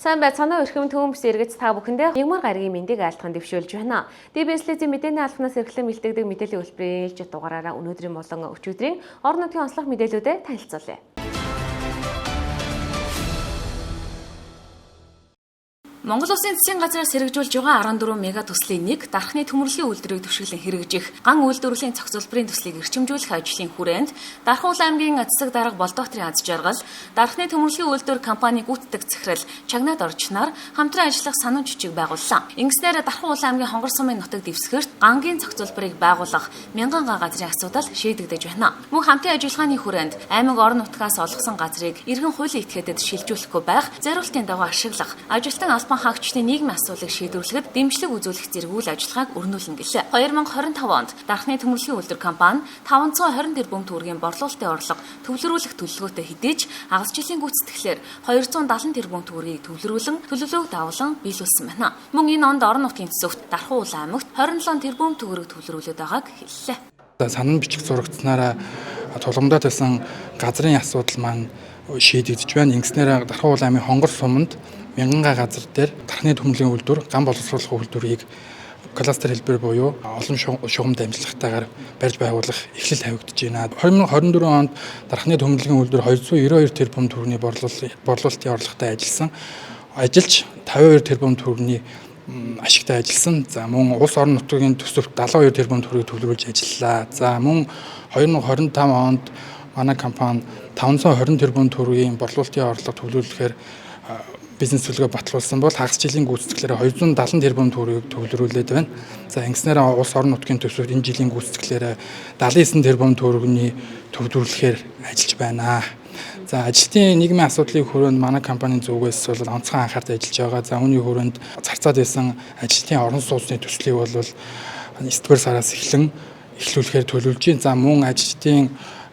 Сайн байцгаана уу эрхэм төмс эргэж та бүхэндээ ягмар гаригийн мэндийг айлтган дэвшүүлж байна. DBS-ийн мэдээний албанаас эрхлэн бэлтгэдэг мэдээллийн хөтөлбөрийн ээлжид дугаараараа өнөөдрийн болон өчигдрийн орон нутгийн онцлог мэдээлүүдэд танилцуулъя. Монгол Улсын засгийн газраас хэрэгжүүлж байгаа 14 мега төслийн нэг дархны төмөрлөгийн үйлдвэрийг түшиглэн хэрэгжих, ган үйлдвэрлэлийн цогцлборын төслийг эрчимжүүлэх ажлын хүрээнд Дархан аймгийн Цэцэг дарга Болдоотрын аз жаргал, дархны төмөрлөгийн үйлдвэр компани гүйцэтгэх захирал Чагнаад Орчноор хамтран ажиллах санамж жижиг байгууллаа. Ингэснээр Дархан аймгийн Хонгор сумын нутаг дэвсгэрт гангийн цогцлборыг байгуулах 1000 га газрын асуудал шийдэгдэж байна. Мөн хамтын ажиллагааны хүрээнд аймаг орон нутгаас олгосон газрыг иргэн хуулийн этгээдэд шилжүүлэхгүй байх зорилтын дагуу ашиглах, ажилтан хаагчдын нийгмийн асуудлыг шийдвэрлэхэд дэмжлэг үзүүлэх зэрэг үйл ажиллагааг өрнүүлнэ гэлээ. 2025 онд дархны төмөрлөгийн үйлдвэр компани 520 тэрбум төгрөгийн борлуулалтын орлого төвлөрүүлэх төлөвлөгөөтэй хэдий ч агас жилийн гүйцэтгэлээр 270 тэрбум төгрөгийг төвлөрүүлэн төлөвлөгөөг давуулан биелүүлсэн байна. Мөн энэ онд орон нутгийн төсөвт Дархан аймагт 27 тэрбум төгрөг төвлөрүүлээд байгааг хэллээ. Санан бичих зурагтснараа тулгамдаад байсан газрын асуудал маань шийдэгдэж байна. Ингэснээр Дархан аймгийн Хонгор суманд 1000 га газар дээр дархны төмөрлөгийн үйлдвэр, ган боловсруулах үйлдвэрийг кластер хэлбэр буюу олон шугам дамжлагтайгаар барьж байгуулах эхлэл тавигдж байна. 2024 онд дархны төмөрлөгийн үйлдвэр 292 тэрбум төгрөгийн борлуулалтын орлоготой ажиллаж 52 тэрбум төгрөгийн ашигтай ажилласан. За мөн улс орон нутгийн төсөвт 72 тэрбум төгрөгийг төвлөрүүлж ажиллалаа. За мөн 2025 онд манай компани 520 тэрбум төгрөгийн борлуулалтын орлого төвлөрүүлэхээр бизнес төлөвлөгөө батлуулсан бол хагас жилийн гүйцэтгэлээр 270 тэрбум төгрөгийг төвлөрүүлээд байна. За ингэснээр улс орон нутгийн төсөвт энэ жилийн гүйцэтгэлээр 79 тэрбум төгрөгийн төвлөрүүлэхээр ажиллаж байна. За ажилтны нийгмийн асуудлыг хүрээнд манай компанийн зүгээс бол онцгой анхаарч ажиллаж байгаа. За үүний хүрээнд зарцаад байсан ажилтны орон сууцны төслийг бол 9-р сараас эхлүүлэхээр төлөвлөж байна. За мөн ажилтны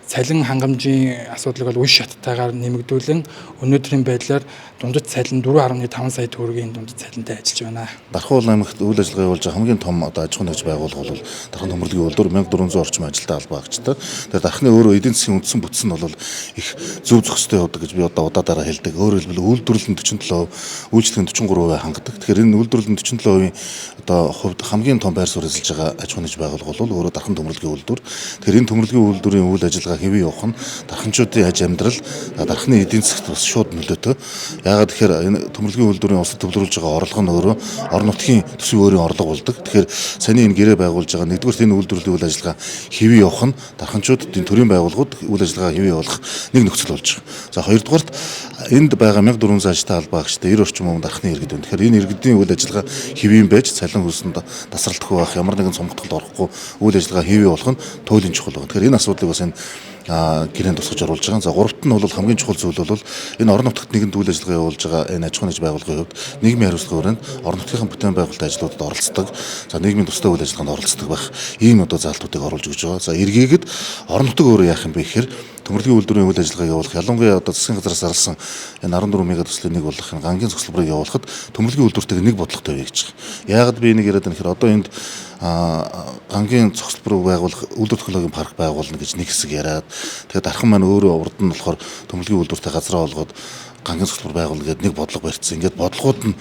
цалин хангамжийн асуудлыг бол үе шаттайгаар нэмэгдүүлэн өнөөдрийн байдлаар дундад цалин 4.5 сая төгрөгийн дундад цалинтай ажиллаж байна. Дархан аймагт үйл ажиллагаа явуулж байгаа хамгийн том аж ахуйн нэгж байгууллага бол Дархан төмөрлөгийн үйлдвэр 1400 орчим ажилтай албаагчтай. Тэгэхээр Дарханы өөрөө эдийн засгийн үндсэн бүтц нь бол их зөв зохистой явдаг гэж би удаадаараа хэлдэг. Өөрөөр хэлбэл үйлдвэрлэлийн 47%, үйлчлэгийн 43% хангадаг. Тэгэхээр энэ үйлдвэрлэлийн 47%-ийн одоо хувьд хамгийн том байр суурь эзэлж байгаа аж ахуйн нэгж байгууллага бол өөрөө Дархан төмөрлөгийн үйлдвэр. Тэгэхээр энэ төмөрлөгийн үйлдвэрийн үйл ажиллагаа хэвээ явах нь дарханчуудын аж амьдрал, дарханы эдийн засгт бас шууд нөлөөтэй. Яагаад тэгэхээр энэ төмөрлөгийн үйлдвэрийн улсад төвлөрүүлж байгаа орлого нь өөрөө орон нутгийн төсвийн өөрийн орлого болдог. Тэгэхээр саний энэ гэрээ байгуулж байгаа нэгдүгээр энэ үйлдвэрлэлийн үйл ажиллагаа хэвээ явах нь дарханчуудад энэ төрийн байгууллагууд үйл ажиллагаа хэвээ явуулах нэг нөхцөл болж байгаа. За хоёрдугаарт энд байгаа 1400 ажилтай албаагчтай 90 орчим хүн дарханы иргэд байна. Тэгэхээр энэ иргэдийн үйл ажиллагаа хэвийн байж цалин хөлсөнд тасралтгүй байх, ямар нэгэн цомгтолд орохгүй үйл ажиллагаа хэвээ явуулах нь туйлын чухал байна. Тэгэхээр энэ асуудлыг бас энэ гэрээнд тусгаж оруулж байгаа. За гуравт нь бол хамгийн чухал зүйл бол энэ орон нутагт нэгэн үйл ажиллагаа явуулж байгаа энэ аж ахуйн нэгж байгууллагын хувьд нийгмийн хариуцлага өрөөнд орон нутгийн бүтээн байгуулалтын ажлуудад оролцдог. За нийгмийн тустай үйл ажиллагаанд оролцдог байх ийм одоо заалтуудыг оруулж өгч байгаа. За эргээгээд орон нутаг өөрөө яах юм бэ гэхээр төмөрлөгийн үйлдвэрийн үйл ажиллагаа явуулах ялангуяа одоо засгийн газраас зарласан энэ 14 мега төслийн нэг болох энэ гангийн цогцлборыг явуулахад төмөрлөгийн үйлдвэртэйг нэг бодлоготой байж байгаа. Яагаад би энийг яриад байна гэхээр одоо энд гангийн цогцлборыг байгуулах үйлдвэр технологийн парк байгуулна гэж нэг хэсэг яриад тэгээд дархан маань өөрөө урд нь болохоор төмөрлөгийн үйлдвэртэй газраа олгоод гангийн цогцлбор байгуулна гэдэг нэг бодлого барьцсан. Ингээд бодлогууд нь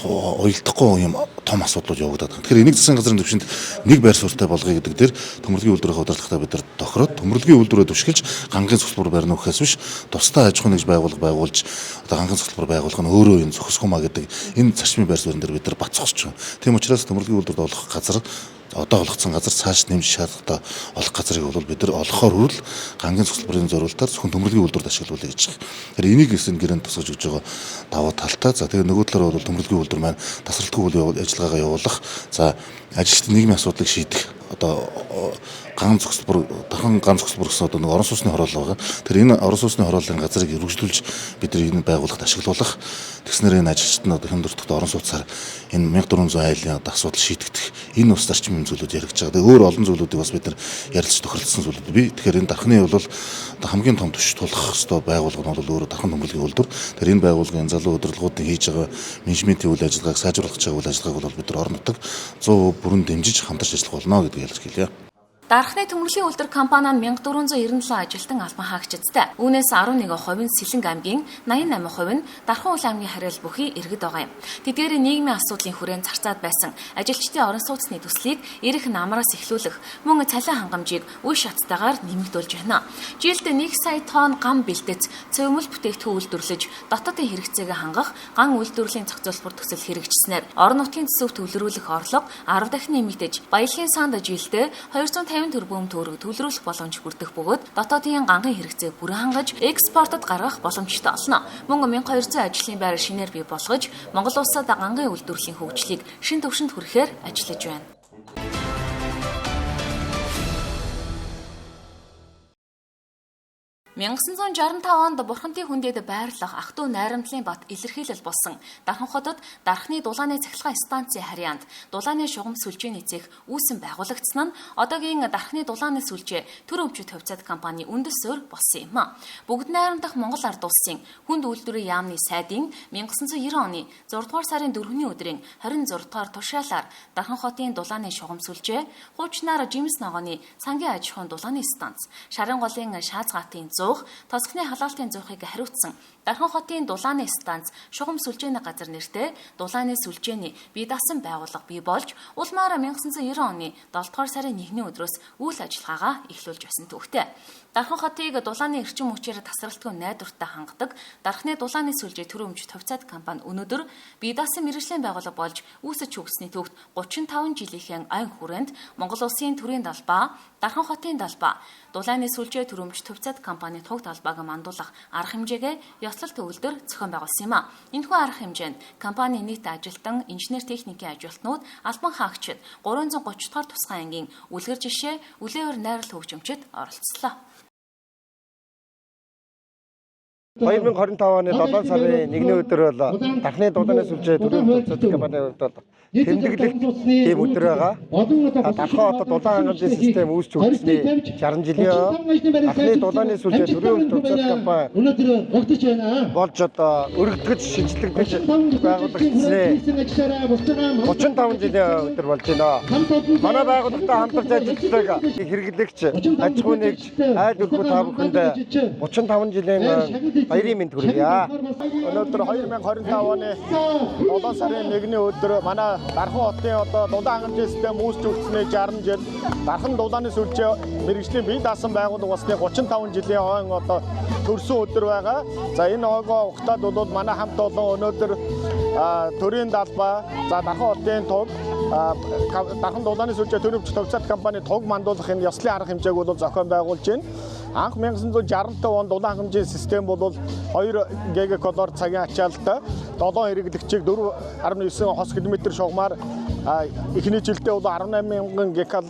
уялдахгүй юм том асуудлууд явагдаад байна. Тэгэхээр энийг засгийн газрын төвшөнд нэг байр суурьтай болгоё гэдэг дээр төмөрлөгийн үйлдвэрийн удирдлагатай бид нар тохироод төмөрлөгийн үйлдвэрөө түшгэлж гангийн цогцлбор барьна гэхээс биш тусдаа аж ахуйн нэгж байгууллага байгуулж одоо гангийн цогцлбор байгуулах нь өөрөө энэ зохисгоомаа гэдэг энэ зарчмын байр суурин дээр бид нар бат зогсож байгаа. Тийм учраас төмөрлөгийн үйлдвэрт олох газар одоо олгоцсон газар цааш нэмж шаардлагатай олох газрыг бол бид нар олохоор хүрэл гангийн цогцлборын зориултаар зөвхөн төмөрлөгийн үйлдвэрт ашиглуулъя гэж байгаа. Тэгэхээр энийг эсрэг гэрээнд тусгаж өгж байгаа давуу талтай. За тэгээ нөгөө талаараа бол төмөрлөгийн үйлдвэр маань тасралтгүй үйл ажиллагаагаа явуулах, за ажилчдын нийгмийн асуудлыг шийдэх одоо дархан ган цогцлбор гэсэн одоо нэг орон сууцны хороолол байгаа. Тэр энэ орон сууцны хорооллын газрыг өргөжлүүлж бид нар энэ байгууллагад ашиглуулах. Тэгснээр энэ ажилчид нь одоо хямдварт орон сууцаар энэ 1400 айлын одоо асуудал шийдэгдэх энэ ус зарчмын зүйлүүд яригдж байгаа. Тэгээ өөр олон зүйлүүдийг бас бид нар ярилцж тохиролцсон зүйлүүд бий. Тэгэхээр энэ дарханы бол одоо хамгийн том түвш тулах хэвээр байгууллага нь бол өөрөө дархан төмөрлөгийн үйлдвэр. Тэгэхээр энэ байгууллагын залуу удирдлагуудыг хийж байгаа менежментийн үйл ажиллагааг сайжруулах гэж байгаа үйл ажиллагааг бол бид нар орон нутаг 100% бүрэн дэмжиж хамтарч ажиллах болно гэдгийг ялж хэлье. Дархны төмөрлийн үйлдвэр компани нь 1497 ажилтан албан хаагчдтай. Үүнээс 11% нь Сэлэнг аймгийн, 88% нь Дархан Уул аймгийн хариал бүхий иргэд байгаа юм. Тэдгээр нийгмийн асуудлын хүрээнд зарцаад байсан ажилчдын орон сууцны төслийг эрэх намраас эхлүүлэх, мөн цалин хангамжийг үе шаттайгаар нэмэгдүүлж байна. Жилд 1 сая тонн гам бэлтгэц, цөмөл бүтээгдэхүүн үйлдвэрлэж, дотоодын хэрэгцээгээ хангах ган үйлдвэрлэлийн зохицуулбар төсөл хэрэгжснээр орон нутгийн төсөвт төвлөрүүлэх орлого 10 дахин нэмэгдэж, баялагын санд жилдээ 250 тэрбум төгрөг төлрүүлэх боломж бүрдэх бөгөөд дотоодын гангийн хэрэгцээг бүрэн хангаж экспортод гаргах боломжтой олно. Мөн 1200 ажлын байр шинээр бий болгож Монгол улсад гангийн үйлдвэрлэлийн хөгжлийг шин түвшинд хүрэхээр ажиллаж байна. 1965 онд Бурхантын хүндэд байрлах ах トゥ найрамдлын бат илэрхийлэл болсон Дархан хотод Дархны дулааны цахилгаан станцын харьяанд дулааны шугам сүлжээний цех үүсэн байгуулагдсан нь одоогийн Дархны дулааны сүлжээ төр өвчт хувьцаат компани үндэс суурь болсон юм. Бүгд найрамдах Монгол ард улсын хүнд үйлдвэрийн яамны сайдын 1990 оны 6 дугаар сарын 4-ний өдрийн 26 дугаар тушаалаар Дархан хотын дулааны шугам сүлжээ, хуучнаар Жимс ногооны сангийн аж ахуйн дулааны станц, Шарын голын Шаазгаатын Тосгоны халаалтын зуухыг хариуцсан Дархан хотын дулааны станц шугам сүлжээний газар нэртэй дулааны сүлжээний бие даасан байгууллага бий болж улмаар 1990 оны 7 дугаар сарын 1-ний өдрөөс үйл ажиллагаагаа эхлүүлж байсан төвхтэй. Дархан хотыг дулааны эрчим хүчээр тасралтгүй найдвартай хангадаг Дархны дулааны сүлжээ төр өмчт хувьцаат компани өнөөдөр бие даасан мэргэжлийн байгууллага болж үүсэж өгсөний төвд 35 жилийн айн хүрээнд Монгол улсын төрийн далбаа, Дархан хотын далбаа, дулааны сүлжээ төр өмчт хувьцаат компани туг талбайг мандуулах арга хэмжээгээ ёслол төвлөрдөр зохион байгуулсан юм а. Энэхүү арга хэмжээнд компани нийт ажилтан, инженер техникийн ажилтнууд, албан хаагчид 330 дахь тусгай ангийн үлгэр жишээ, үлээвэр найрал хөгжимчид оролцлоо. 2025 оны 7 сарын 1-ний өдөр бол Дархны дулааны сүлжээ төрийн хувьцаат компанийн хувьд бол тэмдэглэлт ийм өдөр байгаа. Дархан хотод дулаан хангамжийн систем үүсч өгснээ 60 жилийн Дархны дулааны сүлжээ төрийн хувьцаат компани болж одоо өргөдгөж шинжлэгдэж байгуулагдсанээ 35 жилийн өдөр болж байна. Манай байгууллагатай хамтарч ажилладаг хэрэглэгч, аж ахуй нэгж, айл өргөө та бүхэнд 35 жилийн баярын мэнд хүргье. Өнөөдөр 2025 оны 7 сарын 1-ний өдөр манай Дархан хотын одоо дулаан хангамжийн систем үүсч өгснээ 60 жил, Дархан дулааны сүлжээ мэргэжлийн бие даасан байгууллага болсны 35 жилийн хойно одоо төрсөн өдөр байгаа. За энэ ойгоо ухтаад бол манай хамт олон өнөөдөр төрийн далбаа, за Дархан хотын туг, Дархан дулааны сүлжээ төрийн хувьцаат компани туг мандуулах энэ ёслолын арга хэмжээг бол зохион байгуулж байна. Анх 1965 онд дулаан хангамжийн систем бол 2 гигакалори цагийн ачаалттай 7 хэрэглэгчийг 4.9 хос километр шугамаар эхний жилдээ бол 18,000 гикал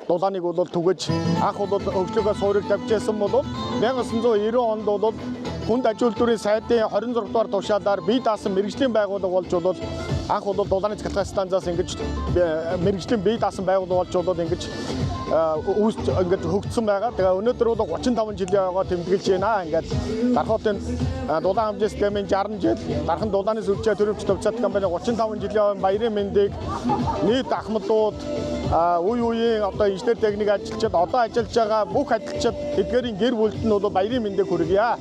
дулааныг бол түгэж анх бол өглөөгөө суурийг давжсэн бол 1990 онд бол хүнд аж үйлдвэрийн сайдын 26 дугаар тушаалаар бие даасан мэргэжлийн байгууллага болж бол анх бол дулааны цахилгаан станцаас ингэж мэргэжлийн бие даасан байгууллага болж бол ингэж үүсч ингэж хөгжсөн байгаа. Тэгээ өнөөдөр бол 35 жилийн ойгоо тэмдэглэж байна. Ингээд Дархан хотын дулаан хангамжийн системийн 60 жил, Дархан дулааны сүлжээ төрийн хувьцаат компани 35 жилийн ойн баярын мэндийг нийт ахмадууд, үе үеийн одоо инженер техник ажилчид, одоо ажиллаж байгаа бүх ажилчид эдгээрийн гэр бүлд нь бол баярын мэндийг хүргье.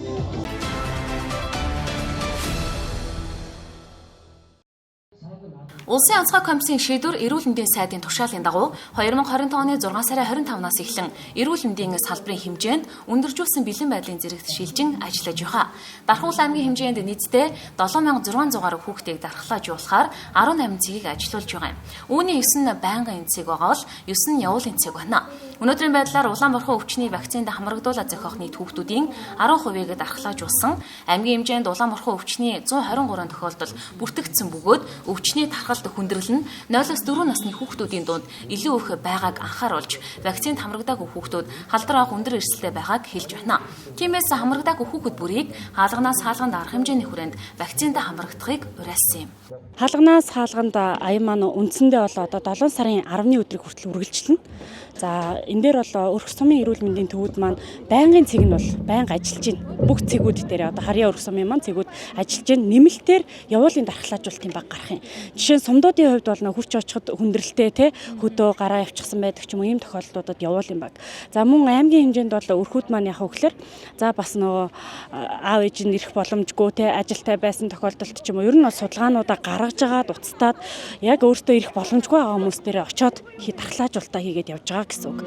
Улсын онцгой комиссийн шийдвэр эрүүл мэндийн сайдын тушаалын дагуу 2020 оны 6 сарын 25-наас эхлэн эрүүл мэндийн салбарын хэмжээнд өндөржүүлсэн бэлэн байдлын зэрэгт шилжин ажиллаж байгаа. Дархан Уул аймгийн хэмжээнд нийтдээ 7600 гаруй хүүхдийг дархлаажуулахаар 18 цэгийг ажилуулж байгаа юм. Үүний 9 нь байнгын цэг байгаа бол 9 нь явуулын цэг байна. Өнөөдрийн байдлаар Улаанбархан өвчний вакцинд хамрагдуулаад зохиох нийт хүүхдүүдийн 10%-ийг дархлаажуулсан. Аймгийн хэмжээнд Улаанбархан өвчний 123 тохиолдол бүртгэгдсэн бөгөөд өвчний тархалт хүндрэл нь 0-4 насны хүүхдүүдийн дунд илүү их байгааг анхааруулж, вакцинд хамрагдаагүй хүүхдүүд халдвар авах өндөр эрсдэлтэй байгааг хэлж байна. Тиймээс хамрагдаагүй хүүхэд бүрийг хаалганаас хаалганд арга хэмжээний хүрээнд вакцинд хамрагдахыг уриалсан юм. Хаалганаас хаалганд аян маань үндсэндээ бол одоо 7 сарын 10-ны өдрийг хүртэл үргэлжилнэ. За энэ дээр бол өрх сумын эрүүл мэндийн төвүүд маань байнгын цэг нь бол байнга ажиллаж байна. Бүх цэгүүд дээр одоо харьяа өрх сумын маань цэгүүд ажиллаж байна. Нэмэлтээр явуулын дархлаажуулалтын баг гарах юм. Жишээ нь сумдуудын хувьд бол нөх хурч очиход хүндрэлтэй те хөдөө гараа явчихсан байдаг ч юм уу ийм тохиолдлуудад явуулын баг. За мөн аймгийн хэмжээнд бол өрхүүд маань яг хөглөр за бас нөгөө аав ээж нь ирэх боломжгүй те ажилтай байсан тохиолдолд ч юм уу ер нь бол судалгаануудаа гаргаж агаад уцтаад яг өөртөө ирэх боломжгүй байгаа хүмүүс дээр очиод дархлаажуулалтаа хийгээд явж байгаа гэсэн үг.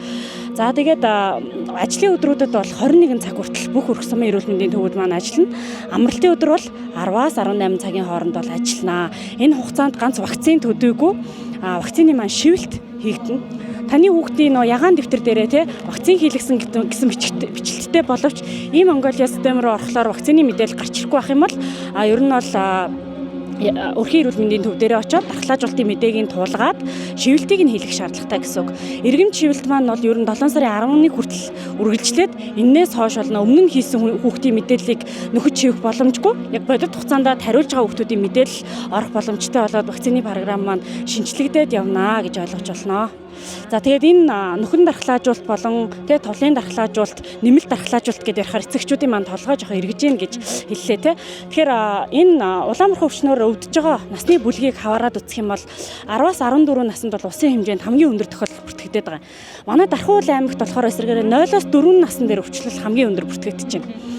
За тэгээд ажлын өдрүүдэд бол 21 цаг хүртэл бүх өрх сумын эрүүл мэндийн төвүүд маань ажиллана. Амралтын өдөр бол 10-аас 18 цагийн хооронд бол ажиллана. Энэ хугацаанд ганц вакцины төдийгүй вакцины маань шивэлт хийгдэнэ. Таны хүүхдийн нөө ягаан дэвтэр дээрээ те вакцин хийлгсэн гэсэн бичлэгтэй боловч ийм Монголиа систем рүү орохлоор вакцины мэдээлэл гарч ирэхгүй байх юм бол ер нь бол өрхийн эрүүл мэндийн төв дээрээ очиод дархлаажуулалтын мэдээгийн туулгаад шивэлтийг нь хийлгэх шаардлагатай гэсэн үг. Иргэн шивэлт маань бол ер нь 7 сарын 11-ны хүртэл үргэлжлээд энээс хойш болно өмнө нь хийсэн хүүхдийн мэдээллийг нөхөж шивэх боломжгүй. Яг бодит хугацаанд хариулж байгаа хүүхдүүдийн мэдээлэл орох боломжтой болоод вакцины програм маань шинжлэгдээд явнаа гэж ойлгож байна. За тэгээд энэ нөхөн дархлаажуулалт болон тэгээд товлын дархлаажуулалт, нэмэлт дархлаажуулалт гэдэг ярихаар эцэгчүүдийн маань толгой жоохон эргэж гин гэж хэллээ те. Тэгэхээр энэ Улаанбархан өвчнөөр өвдөж байгаа насны бүлгийг хаваарад үзэх юм бол 10-аас 14 наснд бол усын хэмжээнд хамгийн өндөр тохиолдол бүртгэгдээд байгаа. Манай Дархан аймагт болохоор эсрэгээр 0-аас 4 насны дээр өвчлөл хамгийн өндөр бүртгэгдэж байна.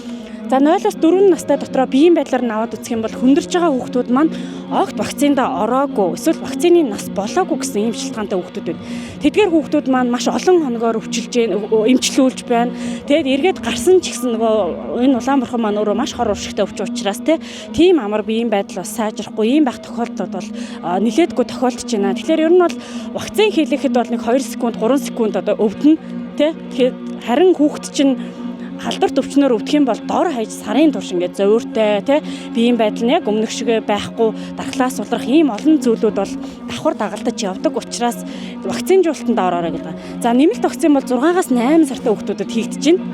За 0-аас 4 настай дотроо биеийн байдлаар наваад үзэх юм бол хүндэрж байгаа хүүхдүүд маань огт вакцинд ороогүй эсвэл вакцины нас болоогүй гэсэн ийм шалтгаантай хүүхдүүд байна. Тэдгээр хүүхдүүд маань маш олон хоногоор эмчлүүлж байна. Тэгээд эргээд гарсан ч гэсэн нөгөө энэ Улаанбархан маань өөрөө маш хор уршигтай өвч учраас тийм амар биеийн байдал бас сайжрахгүй ийм байх тохиолдлууд бол нилээдгүй тохиолдож байна. Тэгэхээр ер нь бол вакцин хийлгэхэд бол нэг 2 секунд 3 секунд одоо өвдөн тэгэхээр харин хүүхд чинь халдварт өвчнөөр өвдөх юм бол дор хаяж сарын турш ингээд зовиортой биеийн байдал нь яг өмнөх шигээ байхгүй дархлаас улрах ийм олон зүйлүүд бол давхар дагалдаж явдаг учраас вакцинжуулалтанд ороорой гэдэг. За нэмэлт вакцин бол 6-аас 8 сартай хүүхдүүдэд хийгдэж байна.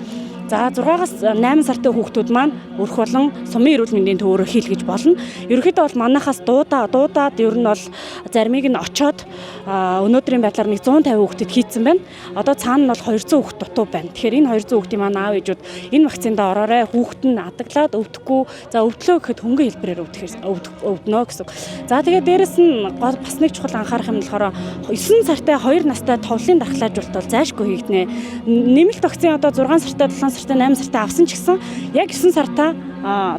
За 6-аас 8 сартай хүүхдүүд маань өрх болон сумын эрүүл мэндийн төвөөрөө хийлгэж болно. Ерөнхийдөө бол манайхаас дуудаад ер нь бол заримыг нь очоод өнөөдрийн байдлаар 150 хүүхдэд хийцэн байна. Одоо цаана нь бол 200 хүүхд дутуу байна. Тэгэхээр энэ 200 хүүхдийн маань аав ээжүүд энэ вакцинд ороорой хүүхд нь адаглаад өвдөхгүй. За өвдлөө гэхэд хөнгөн хэлбэрээр өвднө гэсэн. За тэгээд дээрэс нь бас нэг чухал анхаарах юм болохоор 9 сартай 2 настай товлын дархлаажуулалт бол зайлшгүй хийгднэ. Нэмэлт вакцин одоо 6 сартай 7 сартай 8 сартай авсан ч гэсэн яг 9 сартаа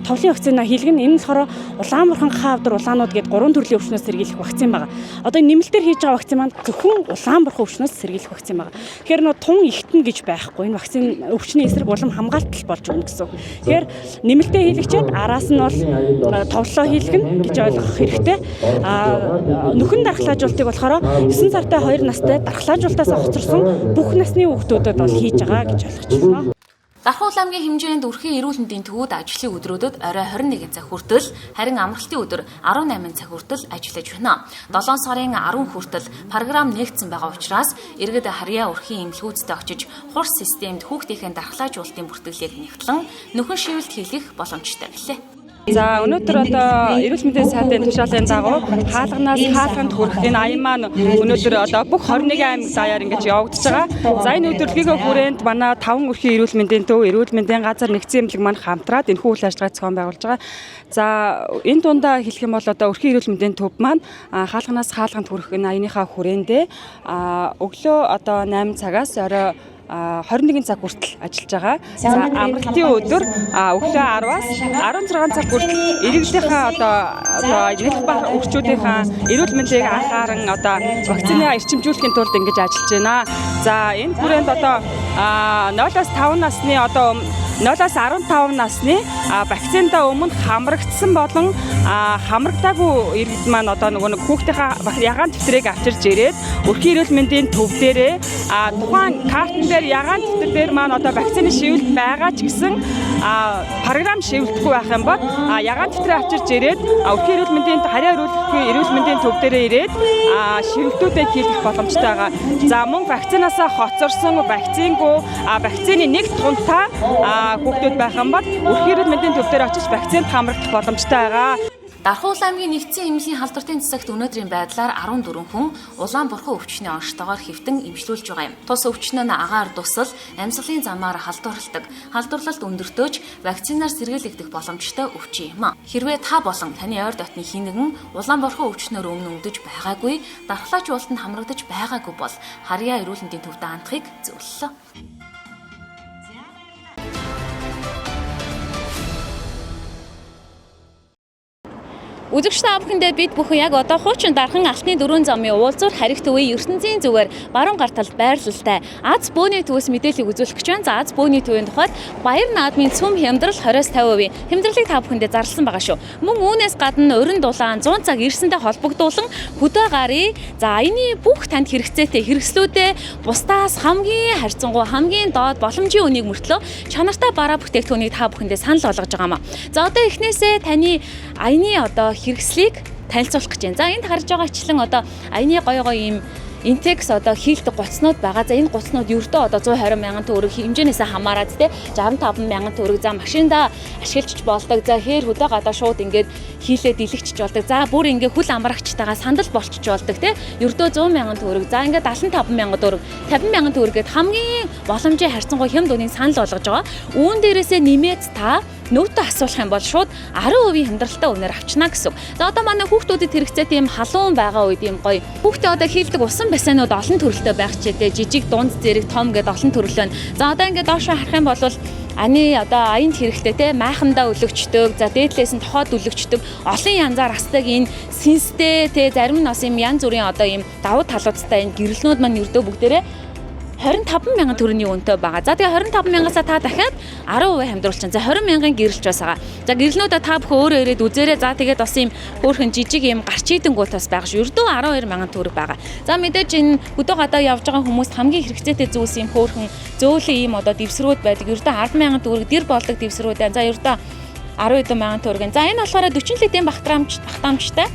товлын вакцина хийлгэн энэ болохоор Улаанбархан хаавдар улаанууд гээд 3 төрлийн өвчнөөс сэргийлэх вакцин байгаа. Одоо нэмэлтээр хийж байгаа вакцин маань зөвхөн Улаанбархан өвчнөөс сэргийлэх вакцин байгаа. Тэгэхээр нөө тун ихтэн гэж байхгүй. Энэ вакцин өвчний эсрэг улам хамгаалтал болж өгнө гэсэн. Тэгэхээр нэмэлтээ хийлгчээд араас нь бол товлоо хийлгэн гэж ойлгох хэрэгтэй. Нөхөн дархлаажуулалтыг болохоор 9 сартай 2 настай дархлаажуулалтаас хоцорсон бүх насны хүүхдүүдэд бол хийж байгаа гэж ойлгож байна. Дархан аймгийн хэмжээнд өрхийн эрүүл мэндийн төвүүд ажлын өдрүүдэд орой 21 цаг хүртэл, харин амралтын өдөр 18 цаг хүртэл ажиллаж байна. 7 сарын 10 хүртэл програм нэгдсэн байгаа учраас иргэд харьяа өрхийн эмнэлгүүцтэй очиж хурц системд хүүхдийнхээ дархлаажуулалтын бүртгэлийг нэгтлэн нөхөн шивэлт хийлгэх боломжтой гэлээ. За өнөөдөр одоо эрүүл мэндийн сайдын тушаалын дагуу хаалганаас хаалганд хүрэх энэ аян маань өнөөдөр одоо бүх 21 аймаг заяар ингэж явагдаж байгаа. За энэ өдөрлөгийн хүрээнд манай 5 өрхийн эрүүл мэндийн төв, эрүүл мэндийн газар нэгдсэн эмнэлэг маань хамтраад энэ үйл ажиллагаа зохион байгуулж байгаа. За энэ дундаа хэлэх юм бол одоо өрхийн эрүүл мэндийн төв маань хаалганаас хаалганд хүрэх энэ аяныхаа хүрээндээ өглөө одоо 8 цагаас орой 21 цаг хүртэл ажиллаж байгаа. За амралтын өдөр өглөө 10-аас 16 цаг хүртэл иргэдийнхээ одоо нэлэх бах өвчүүдийнхээ эрүүл мэндийг анхааран одоо вакцинаа эрчимжүүлэхийн тулд ингэж ажиллаж байна. За энэ хүрээнд одоо 0-аас 5 насны одоо 0-аас 15 насны вакциндаа өмнө хамрагдсан болон хамрагдаагүй иргэд маань одоо нөгөө хүүхдийнхээ ягаан дэвтрийг авчирж ирээд өрхийн эрүүл мэндийн төв дээрээ тухайн картн дээр ягаан дэвтэр дээр маань одоо вакцины шивэлт байгаа ч гэсэн програм шивэлтгүй байх юм бол ягаан дэвтрээ авчирж ирээд өрхийн эрүүл мэндийн харьяа эрүүл мэндийн төв дээрээ ирээд шивэлтүүдээ хийх боломжтой байгаа. За мөн вакцинаасаа хоцорсон вакцингүй вакцины нэг тунтаа хүүхдүүд байх юм бол өрхийн эрүүл мэндийн төв дээр очиж вакцинд хамрагдах боломжтой байгаа. Дархуул аймгийн нэгдсэн эмнэлгийн халдвартын засагт өнөөдрийн байдлаар 14 хүн Улаанбурхан өвчний онцлогоор хэвтэн эмчлүүлж байгаа юм. Тус өвчин нь агаар дусал, амьсгалын замаар халдварладаг. Халдварлалт өндөртөөж вакцинаар сэргийлэгдэх боломжтой өвчин юм. Хэрвээ та болон таны ойр дотны хэн нэгэн Улаанбурхан өвчнөөр өмнө өвдөж байгаагүй, дархлаач уултанд хамрагдаж байгаагүй бол Харьяа эрүүл мэндийн төвд хандахыг зөвлөлөө. Үзэгчтэй авахындээ бид бүхэн яг одоо хуучин дархан алтны дөрвөн замын уулзуур харигт үе ертөнцийн зүгээр баруун гартал байрлалтай Аз бөөний төвөөс мэдээллийг үзүүлэх гэж байна. За Аз бөөний төвийн тухайд Баяр наадмын цөм хямдрал 20-50% хямдралыг та бүхэндээ зарласан байгаа шүү. Мөн үүнээс гадна урин дулаан 100 цаг ирсэндээ холбогдуулан хөдөө гарыг за аяны бүх танд хэрэгцээтэй хэрэгслүүдээ бусдаас хамгийн харьцангуй хамгийн доод боломжийн үнийг мөртлөө чанартай бараа бүтээгдэхүүнийг та бүхэндээ санал болгож байгаа юм. За одоо эхнээсээ таны аяны одоо хэрэгслийг танилцуулах гэж байна. За энд харж байгаа ичлэн одоо аяны гоё ийм интекс одоо хийлдэг гуцнууд байгаа. За энэ гуцнууд ердөө одоо 120 мянган төгрөг хэмжээнээсээ хамаарат те 65 мянган төгрөг за машинда ашиглаж болдог. За хээр хөдөө гадаа шууд ингээд хийлээ дэлгэчж болдог. За бүр ингээд хүл амрагчтайгаа сандал болчихж болдог те ердөө 100 мянган төгрөг. За ингээд 75 мянган төгрөг 50 мянган төгрөг гэд хамгийн боломжийн харьцангуй хямд үнийг санал болгож байгаа. Үүн дээрээсээ нэмээд та нөөтөө асуулах юм бол шууд 10% хямдралтай үнээр авчна гэсэн. За одоо манай хүүхдүүдэд хэрэгцээтэй юм халуун байгаа үед юм гоё. Хүүхдээ одоо хийлдэг усан бассейнууд олон төрөлтэй байх ч гэдэг жижиг дунд зэрэг том гэдэг олон төрлөө. За одоо ингээд доошоо харах юм бол аны одоо аянд хэрэгтэй те майхандаа өлөгчдөг. За дээдлээс нь тохоод өлөгчдөг. Олон янзаар асдаг энэ синстэй те зарим нь бас юм янз бүрийн одоо юм давуу талуудтай энэ гэрэлнүүд маань ердөө бүгдээрээ 25 мянган төгрөгийн үнэтэй байгаа. За тэгээ 25 мянгасаа та дахиад 10% хямдруулчихсан. За 20 мянган гэрэлж байгаа. За гэрэлнүүдээ та бүхэн өөрөө ирээд үзээрэй. За тэгээд бас юм хөөрхөн жижиг юм гарч идэнгуутаас байгаа ш. Ердөө 12 мянган төгрөг байгаа. За мэдээж энэ хөдөө гадаа явж байгаа хүмүүст хамгийн хэрэгцээтэй зүйлс юм хөөрхөн зөөлөн ийм одоо дэвсрүүд байдаг. Ердөө 10 мянган төгрөг дэр болдог дэвсрүүд байна. За ердөө 12 мянган төгрөг. За энэ болохоор 40 литрийн багтаамжтай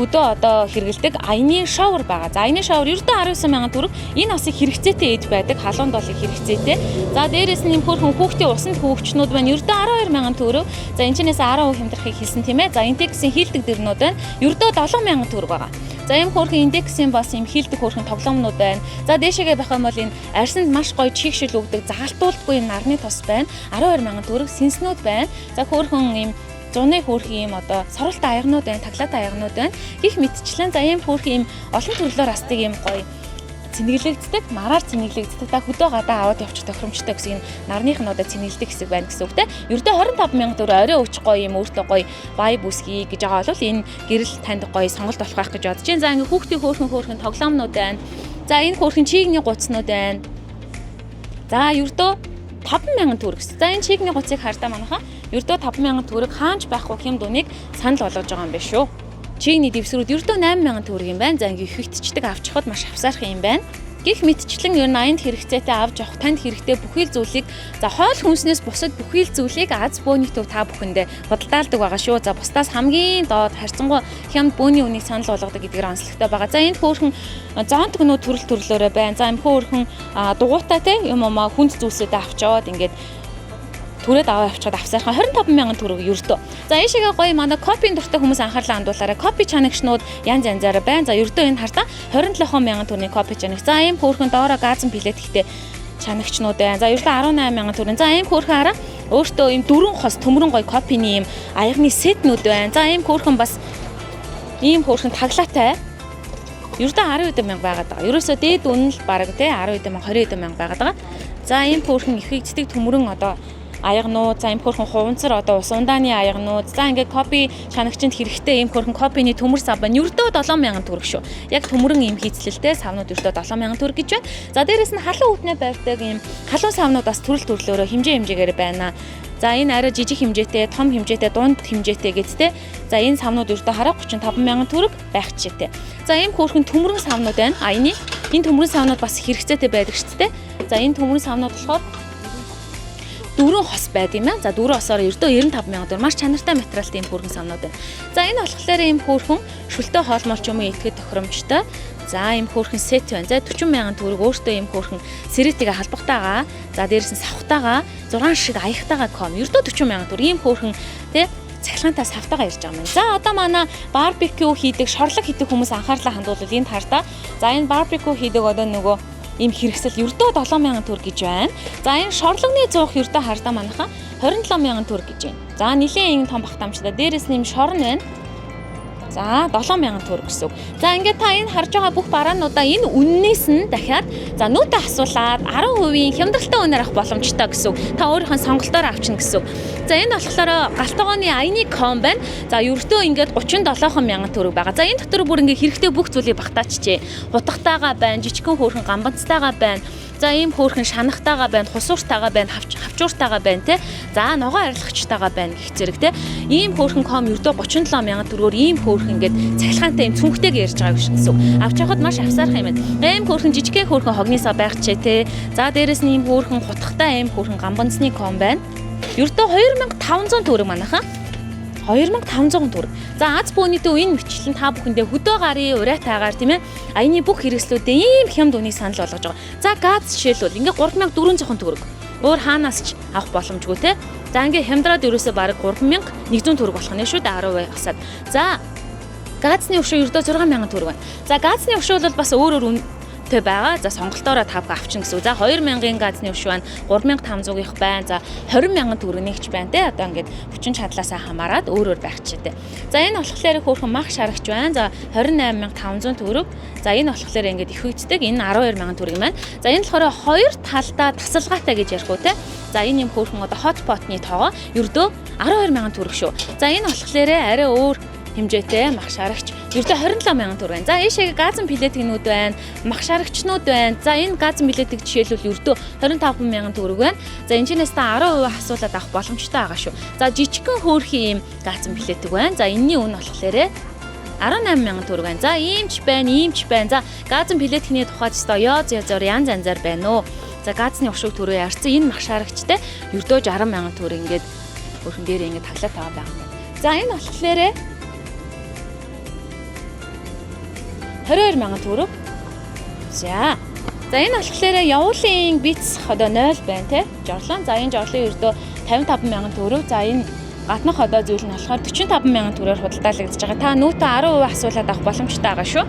хөдөө одоо хэрэгэлдэг аяны шавар байгаа. За аяны шавар ердөө 19 мянган төгрөг. Энэ насыг хэрэгцээтэй ээж байдаг. Халуун долыг хэрэгцээтэй. За дээрээс нь юм хөөрхөн хүүхдийн усанд хөвгчнүүд байна. Ердөө 12 мянган төгрөг. За энэчнээс 10% хямдрахыг хэлсэн тийм ээ. За интексийн хийлдэг дэрнүүд байна. Ердөө 7 мянган төгрөг байгаа. За ийм хөөрхөн индексийн бас ийм хийлдэг хөөрхөн тоглоомнууд байна. За дээшээгээ байх юм бол энэ арьсанд маш гоё чигшил өгдөг загалтуулдаггүй юм нарны тос байна. 12 мянган төгрөг синснүүд байна. За хөөрхөн ийм зуны хөөрхөн ийм одоо соролтой аягнууд байна, таглаатай аягнууд байна. Гэх мэтчлэн за ийм хөөрхөн ийм олон төрлөөр асдаг ийм гоё цэнэглэгддэг, мараар цэнэглэгддэг. Та хөдөө гадаа аваад явчих тохиромжтой гэсэн энэ нарных нь одоо цэнэглэдэг хэсэг байна гэсэн үг те. Ердөө 25 мянган төгрөг орой өвч гоё юм өөртөө гоё vibe үсгий гэж байгаа бол энэ гэрэл танд гоё сонголт болох байх гэж бодож байна. За ингээ хүүхдийн хөөрхөн тоглоомнууд байна. За энэ хөөрхөн чигний гуцнууд байна. За ердөө 5 мянган төгрөг. За энэ чигний гуцыг хардаа манайхаа ердөө 5 мянган төгрөг хаанч байхгүй хямд үнийг санал болгож байгаа юм байна шүү. Чигний дэвсрүүд ердөө 8 мянган төгрөг юм байна. За ингээ ихвэгдчдэг авч явахад маш хавсаарх юм байна. Гэх мэтчлэн ер нь аянд хэрэгцээтэй авч явах танд хэрэгтэй бүхий л зүйлийг за хоол хүнснээс бусад бүхий л зүйлийг Аз бөөний төв та бүхэндээ бодлоалдаг байгаа шүү. За бусдаас хамгийн доод харьцангуй хямд бөөний үнийг санал болгодог гэдгээр онцлогтой байгаа. За энд хөөрхөн зоон төгнүүд төрөлөөрөө байна. За энэ хөөрхөн дугуйтай те юм уу хүнд зүйлсүүдээ авч яваад ингээд түрээд аваа авчаад авсаархаа 25 мянган төгрөг ердөө. За ийшээгээ гоё манай копийн дуртай хүмүүс анхаарлаа хандуулаарай. Копи чанагчнууд янз янзаараа байна. За ердөө энэ хартаа 27 мянган төгрөгийн копи чанагч. За ийм хөөрхөн доороо газан билет ихтэй чанагчнууд байна. За ердөө 18 мянган төгрөг. За ийм хөөрхөн хараа өөртөө ийм дөрвөн хос төмрөн гоё копины ийм аягны сетнүүд байна. За ийм хөөрхөн бас ийм хөөрхөн таглаатай ердөө 12 мянга байгаад байгаа. Ерөөсөө дээд үнэ л бараг те 12 мянга 20 мянга байгаад байгаа. За ийм хөөрхөн ихэгддэг төмрөн одоо аягнууд, за ийм хөөрхөн хуванцар одоо ус ундааны аягнууд, за ингээд копи чанагчинд хэрэгтэй ийм хөөрхөн копины төмөр сав байна. Ердөө 7 мянган төгрөг шүү. Яг төмөрөн ийм хийцлэлтэй савнууд ердөө 7 мянган төгрөг гэж байна. За дээрэс нь халуун өвтнээ барьдаг ийм халуун савнууд бас төрөл төрлөөрөө хэмжээгээр байна. За энэ арай жижиг хэмжээтэй, том хэмжээтэй, дунд хэмжээтэй гэдтэй. За энэ савнууд ердөө хараа 35 мянган төгрөг байх жишээтэй. За ийм хөөрхөн төмөрөн савнууд байна. Аяны энэ төмөрөн савнууд бас хэрэгцээтэй байдаг шүү дээ. За энэ төмөрөн савнууд болохоор дөрвөн хос байд юм аа. За дөрвөн хосоор ердөө 95 мянган төгрөг маш чанартай материалтай ийм хөөрхөн савнууд байна. За энэ болохоор ийм хөөрхөн шүлтэй хоолмолч юм итгэхэд тохиромжтой. За ийм хөөрхөн сет байна. За 40 мянган төгрөг өөртөө ийм хөөрхөн сэрэтигээ халбахтайгаа, за дээрээс нь савхтайгаа 6 шиг аяхтайгаа ком ердөө 40 мянган төгрөг ийм хөөрхөн тий цахилгаантай савтайгаа ирж байгаа юм. За одоо манай барбекю хийдэг, шорлог хийдэг хүмүүс анхаарлаа хандуулвал энд хартаа. За энэ барбекю хийдэг одоо нөгөө ийм хэрэгсэл ердөө 7000 төгрөг гэж байна. За энэ шорлогны зуух ердөө хартаа манайха 27000 төгрөг гэж байна. За нэлийн том багтаамжтай. Дээрээс нь юм шорон байна. За 7000 төгрөг гэсэн үг. За ингээд та энэ харж байгаа бүх бараануудаа энэ үннээс нь дахиад за нүүтэ асуулаад 10% хямдралтай үнээр авах боломжтой гэсэн үг. Та өөрийнхөө сонголтоор авчна гэсэн үг. За энэ болохоор галтгооны аяны ком байна. За ердөө ингээд 37000 төгрөг байгаа. За энэ дотор бүр ингээд хэрэгтэй бүх зүйлийг багтаачжээ. Хутгатайгаа байна, жижигхэн хөөрхөн гамбанцтайгаа байна. За ийм хөөрхөн шанахтайгаа байна, хусууртайгаа байна, хавчууртайгаа байна те. За ногоо арилгагчтайгаа байна гэх зэрэг те. Ийм хөөрхөн ком ердөө 37000 төгрөгөөр ийм хөөрхөн ингээд цахилгаантай ийм цүнхтэйг ярьж байгаа гэсэн үг. Авч явахад маш авсаарах юм байна. Ийм хөөрхөн жижигхэн хөөрхөн хогносоо байгчээ те. За дээрэс нь ийм хөөрхөн хутгтай ийм хөөрхөн гамбанцны ком байна. Ердөө 2500 төгрөг манайха. 2500 төгрөг. За аз бөөнийтэй үн мөчлөн та бүхэндээ хөдөө гарын ураа таагаар тийм ээ аяны бүх хэрэгслүүдээ ийм хямд үнийг санал болгож байгаа. За газ жишээлбэл ингээ 3400 төгрөг. Өөр хаанаас ч авах боломжгүй те. За ингээ хямдраад ерөөсөө бараг 3100 төгрөг болох нь шүү дээ 10% хасаад. За газны өшөө ердөө 6000 төгрөг байна. За газны өшөө бол бас өөр байгаа. За сонголтоороо тавг авчин гэсэн. За 2000-ын газны өшөө байна. 3500-ийнх байна. За 20000 төгрөгнийгч байна те. Одоо ингээд хүчин чадлаасаа хамаарат өөр байх чийдэ. За энэ болохоор хөөрхөн мах шарагч байна. За 28500 төгрөг. За энэ болохоор ингээд их үйцдэг. Энэ 12000 төгрөг юм байна. За энэ болохоор хоёр талдаа тасалгаатай гэж ярих уу те. За энэ юм хөөрхөн одоо хотпотны тоогоо ердөө 12000 төгрөг шүү. За энэ болохоор арай өөр хэмжээтэй мах шарагч ердөө 27000 төгрөг байна. За ийшээ газан пилетгнүүд байна, мах шарагчнууд байна. За энэ газан пилетиг жишээлбэл ердөө 25000 төгрөг байна. За энэчнээс та 10% асуулаад авах боломжтой байгаа шүү. За жижигхэн хөөрхөн ийм газан пилетиг байна. За энэний үн болохоор 18000 төгрөг байна. За иймч байна. За газан пилетгний тухайд өстой янз янзаар байна оо. За газны өшөөг төрөө ярьсан энэ мах шарагчтай ердөө 60000 төгрөг ингээд өөрхөн дээр ингээд таглаа таваа байгаа юм. За энэ болохоор 22000 төгрөг. За энэ болохоор явуулын биц одоо 0 байна те. Жорлон. За энэ жорлын ердөө 55000 төгрөг. За энэ гаднах одоо зүйл нь болохоор 45000 төгрөгөөр худалдаалагдаж байгаа. Та нүүтэ 10% асуулаад авах боломжтой байгаа шүү.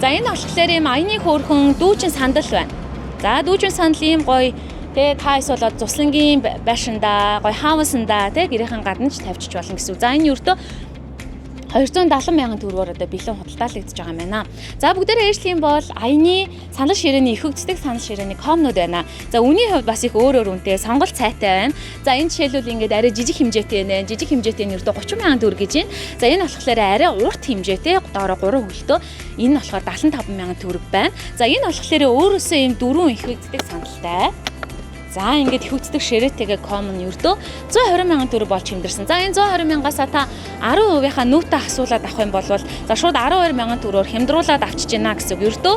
За энэ болохоор ийм аяны хөөрхөн дүүжин сандал байна. За дүүжин сандал ийм гоё тэ та эсвэл цуслангийн байшинда гоё хаамсанда тэ гэрийнхэн гадна ч тавьчих болно гэсэн. За энэ ердөө 270,000 төгрөгөөр одоо бэлэн худалдаалагдаж байгаа юм байна. За бүгдээрээ ээжлэх юм бол аяны санал ширээний их хөгждөг санал ширээний комнууд байна. За үнийн хувьд бас их өөр үнэтэй сонголт цайтай байна. За энэ жишээлбэл ингээд арай жижиг хэмжээтэй байна. Жижиг хэмжээтэй нь ердөө 30,000 төгрөг гэж байна. За энэ болохоор арай урт хэмжээтэй доороо 3 хөлтөө. Энэ болохоор 75,000 төгрөг байна. За энэ болохоор өөрөөсөө ийм 4 их хөгждөг саналтай. За ингээд хүүцдэг ширээтэйгээ common ердөө 120,000 төгрөг болж хэмдэрсэн. За энэ 120,000-аас та 10%-ийнхаа нүүтэ асуулаад авах юм бол за шууд 12,000 төгрөгөөр хямдруулаад авчиж гинэ гэсэн үг. Ердөө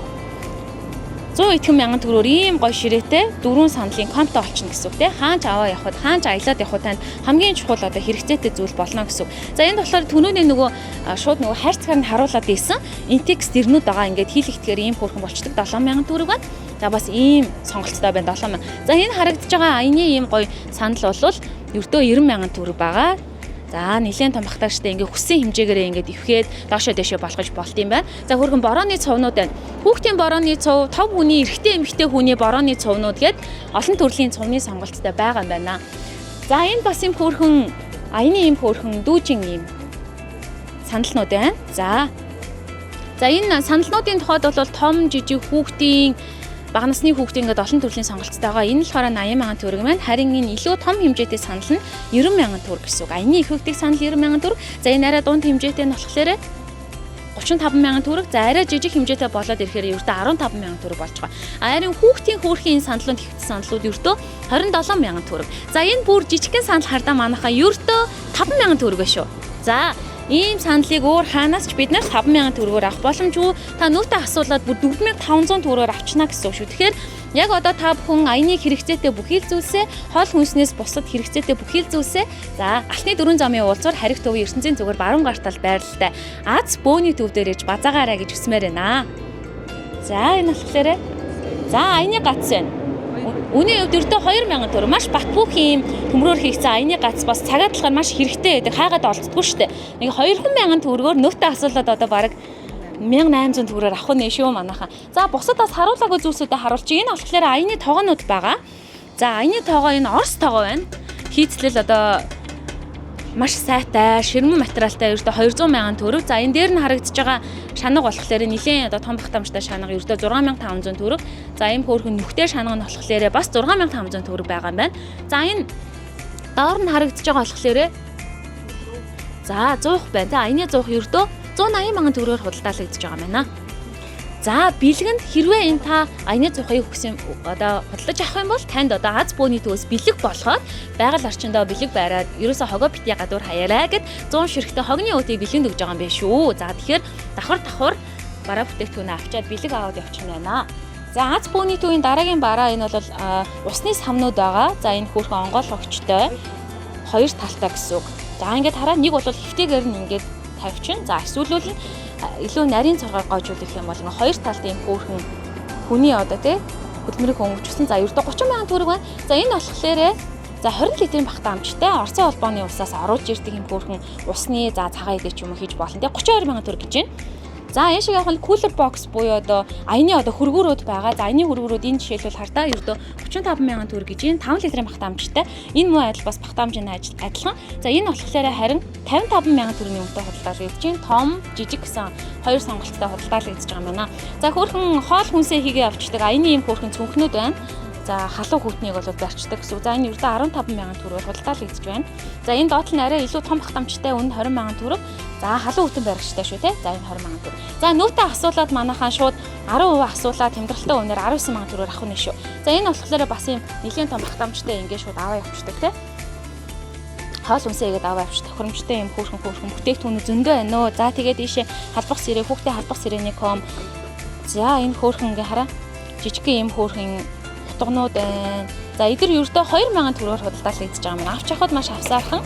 190,000 төгрөгөөр ийм гоё ширээтэй 4 саналын комтой олчихно гэсэн үг тий. Хаанч аваа явахад, хаанч аялаад явахад танд хамгийн чухал одоо хэрэгцээтэй зүйл болно гэсэн үг. За энэ болохоор түүнүүний нөгөө шууд нөгөө хайрцагаар нь харуулад ийсэн интекс дэрнүүд байгаа. Ингээд хийлэгдэхээр ийм хөөрхөн болчдөг 7,000 төгрөг байна. За бас ийм сонголттой байна 7,000. За энэ харагдаж байгаа аяны ийм гоё санал бол ердөө 90,000 төгрөг байгаа. За нэлээд том багтааштай ингээ хүссэн хэмжээгээр ингээд ивхэд доошоо дэшээ болгож болт юм байна. За хөргөн борооны цовнууд байна. Хүүхдийн борооны цов, тав хүний эрэгтэй эмэгтэй хүний борооны цовнууд гээд олон төрлийн цовны сонголттой байгаа юм байна. За энэ бас юм хөргөн аяны ийм хөргөн дүүжин ийм саналнууд байна. За энэ саналнуудын тухайд бол том жижиг хүүхдийн бага насны хүүхдийн ингээд олон төрлийн сонголттой байгаа. Энэ болохоор 80,000 төгрөг маань. Харин энэ илүү том хэмжээтэй санал нь 90,000 төгрөг гэсэн үг. Аяны их хөвгтийг санал 90,000 төгрөг. За энэ арай дунд хэмжээтэй нь болохоор 35,000 төгрөг. За арай жижиг хэмжээтэй болоод ирэхээр ердөө 15,000 төгрөг болж байгаа. Харин хүүхдийн хөөрхийн саналууд хэвтсэн саналууд ердөө 27,000 төгрөг. За энэ бүр жижигхэн санал хардаа манайхаа ердөө 5,000 төгрөг ба шүү. За ийм саналыг өөр хаанаас ч бид нэр 5,000 төгрөгөөр авах боломжгүй. Та нүүтэ асуулаад бүр 4,500 төгрөгөөр авчна гэсэн үг шүү. Тэгэхээр яг одоо та бүхэн аяны хэрэгцээтэй бүхий л зүйлсээ, хоол хүнснээс бусад хэрэгцээтэй бүхий л зүйлсээ за алтны 4 замын уулзвар харих төвийн ертөнцийн зүгээр баруун гартал байрлалтай Аз бөөний төв дээр иж базаагаараа гэж хүсмээр байна. За энэ болохоор за аяны гац байна. Үнийн хувьд ердөө 2000 төгрөг маш бат бөх юм төмрөөр хийгдсэн аяны гац бас цагаад талаар маш хэрэгтэй байдаг. Хайгаад олддгүй шүү дээ. Нэг 2000 төгрөгөөр нөтэ асуулаад одоо баг 1800 төгрөгөөр авах нь шүү манайхаа. За бусад бас харуулаагүй зүйлсүүдэд харуулчих. Энэ болохоор аяны тоогоонууд байгаа. За аяны тоогоо энэ орс тоогоо байна. Хийцлэл одоо маш сайтай, ширмэн материалтай ердөө 200 мянган төгрөг. За энэ дээр нь харагдаж байгаа шанаг болохоор нэлийн одоо том багтаамжтай шанаг ердөө 6500 төгрөг. За ийм хөөрхөн нүхтэй шанаг нь болохоор бас 6500 төгрөг байгаа юм байна. За энэ доор нь харагдаж байгаа болохоор за 100 байна. За аяны 100 ердөө 180 мянган төгрөгөөр худалдаалагдаж байгаа юм байна. За бэлгэнд хэрвээ энэ та аяны 100-ыг өгсөн одоо худалдаж авах юм бол танд одоо аз бөөний төвөөс бэлэг болоход байгаль орчиндөө бэлэг байраад ерөөсө хогоо битгий гадуур хаяарай гэд 100 ширхтээ хогны өөдийг бэлгэнд өгж байгаа юм байна шүү. За тэгэхээр давхар бараа бүтээгдэхүүнээ авчаад бэлэг аваад явчих юм байна. За аз бөөний төвийн дараагийн бараа энэ бол усны самнууд байгаа. За энэ хөөрхөн онгойлгогчтой хоёр талтай гэсэн үг. За ингээд хараад нэг бол хэвтэйгээр нь ингээд тавьчин. За эсвэл нь илүү нарийн цоргоор гойжуулах юм бол хоёр талд ийм хөөрхөн хүний одоо тий хөдөлмөрийг хөнгөвчсөн. За ердөө 30 мянган төгрөг байна. За энэ болохоор за 20 литрийн багтаамжтай Оросын холбооны усаас оруулж ирдэг юм хөөрхөн усны за цагаан идэ ч юм уу хийж болно тий 32 мянган төгрөг гэж байна. За энэ шиг яг нь кулер бокс буюу одоо аяны одоо хөргөөрөөд байгаа. За аяны хөргөөрөөд энэ жишээлбэл хардаа ердөө 35 мянган төгрөг гэж байна. 5 литрийн багтаамжтай. Энэ муу адил бас багтаамжийн адилхан. За энэ болохоор харин 55 мянган төгрөгийн үнэтэй худалдаалагдаж байна. Том, жижиг гэсэн хоёр сонголттой худалдаалагдаж байгаа юм байна. За хөөрхөн хоол хүнсээ хийгээ авчдаг аяны юм хөөрхөн цүнхнүүд байна. За халуун хүүтнийг бол барьчдаг гэсэн. За энэ ердөө 15 мянган төгрөгөөр худалдаалагдаж байна. За энэ доод нь арай илүү том багтаамжтай үнэ 20 мянган төгрөг. За халуун хүүтэн баригчтай шүү те. За энэ 20 мянган төгрөг. За нүүтэ асуулаад манайхаа шууд 10% асуулаад тэмдэглэлтэй үнээр 19 мянган төгрөгөөр авах нь шүү. За энэ болохоор бас юм нэлийн том багтаамжтай ингээд шууд аваа явчихдаг те. Хоол хүнсээ игээд аваа явчих. Тохиромжтой юм хөөрхөн бүтээгдэхүүн зөндөө байна өө. За тэгээд ийшээ халбах сэрээ, хүүхдээ халбах сэрээний ком. За энэ хөөрхөн ингээ хараа. Жижиг юм хөөрхөн утгнууд байна. За эдгээр ердөө 2000 төгрөгөөр худалдаалагдаж байгаа юм. Авч явахад маш авсаархан.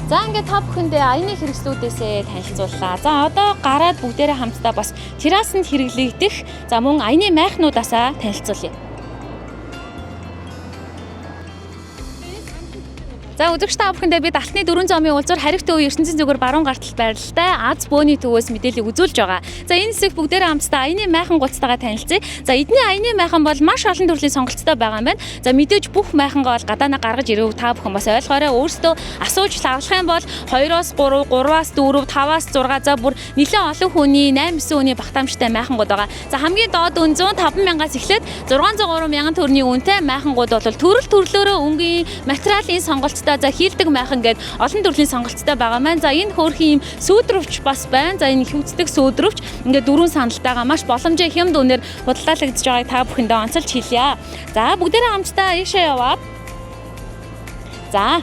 За ингээд та бүхэндээ аяны хэрэгслүүдээсээ танилцууллаа. За одоо гараад бүгдээрээ хамтдаа бас террасанд хэрэглэгдэх за мөн аяны майхнуудаасаа танилцуулъя. За үзэгч та бүхэндээ бид Алтны 4 зоомын уулзуур хариуцсан үе ертөнцийн зүгээр баруун гартал байралтай Аз бөөний төвөөс мэдээлэл үзүүлж байгаа. За энэ хэсэг бүгдээрээ хамтдаа аяны майхан гуцтайгаа танилцъя. За эдний аяны майхан бол маш олон төрлийн сонголттой байгаа юм байна. За мэдээж бүх майхангаа бол гадаанаа гаргаж ирэв та бүхэн бас ойлгоорой. Өөрсдөө асууж лавлах юм бол 2-оос 3, 3-аас 4, 5-аас 6 за бүр нэлээд олон хүний 8-9 хүний багтаамжтай майхангууд байгаа. За хамгийн доод үн 105 мянгаас эхлээд 603 мянган төгрөгийн үнэтэй майхангууд бол төрлөөрөө өнгийн материалын сонголт за хийлдэг майхан гээд олон төрлийн сонголттой байгаа маань. За энэ хөөрхөн юм сүүдрөвч бас байна. За энэ хөвцдөг сүүдрөвч ингээд дөрвөн саналтайгаа маш боломжтой хямд үнээр худалдаалагдж байгааг та бүхэндээ онцолж хэлье. За бүгдээрээ хамтдаа ийшээ яваад. За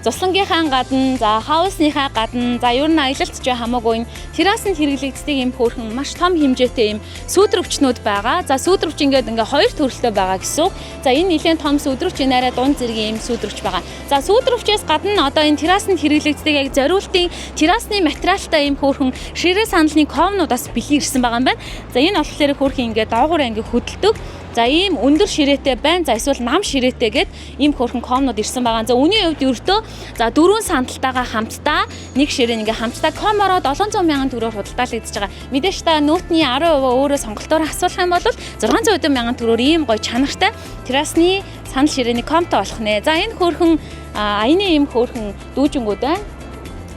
Зуслангийнхаа гадна, за хаусныхаа гадна, за ер нь аялалт ч хамаагүй террасанд хэрэглэгддэг юм хөөрхөн маш том хэмжээтэй юм сүүдрөвчнүүд байгаа. За сүүдрөвч ингээд хоёр төрөлтэй байгаа гэсэн. За энэ нэлийн том сүүдрөвч энэ арай дунд зэргийн юм сүүдрөвч байгаа. За сүүдрөвчээс гадна одоо энэ террасанд хэрэглэгддэг яг зориултын террасны материалтай юм хөөрхөн ширээ саналны комнуудаас бэлэн ирсэн байгаа юм байна. За энэ болохоор хөөрхөн ингээд доогуур ингээд хөдөлдөг. За ийм өндөр ширээтэй байна. За эсвэл нам ширээтэй гээд ийм хөөрхөн комнууд ирсэн байгаа. За үнийн хувьд ердөө за дөрвөн сандалтайгаа хамтдаа нэг ширээ ингээ хамтдаа комороо 700 мянган төгрөгөөр худалдаалагдаж байгаа. Мэдээж та нүүтний 10% өөрөө сонголтоор асуулах юм бол 600 мянган төгрөгөөр ийм гоё чанартай террасны санал ширээний комтой болох нэ. За энэ хөөрхөн аяны ийм хөөрхөн дүүжингүүд байна.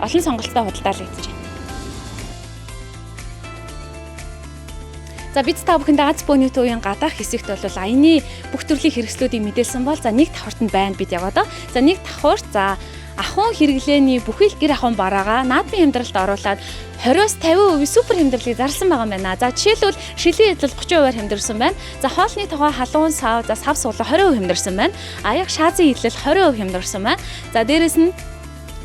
Олон сонголттой худалдаалагдаж байна. За бид та бүхэндээ Аз бөөний төвийн гадаах хэсэгт бол аяны бүх төрлийн хэрэгслүүдийг мэдээлсэн бол за нэг давхарт нь байна бид яваад. За нэг давхарт за ахуйн хэрэглээний бүхэл гэр ахуйн бараагаа наадмын хямдралд оруулаад 20-50% супер хямдралыг зарласан байгаа юм байна. За жишээлбэл шилийн эдлэл 30%-аар хямдарсан байна. За хоолны тогоо халуун сав за сав суулга 20% хямдарсан байна. Аяг шаазын эдлэл 20% хямдарсан байна. За дээрэс нь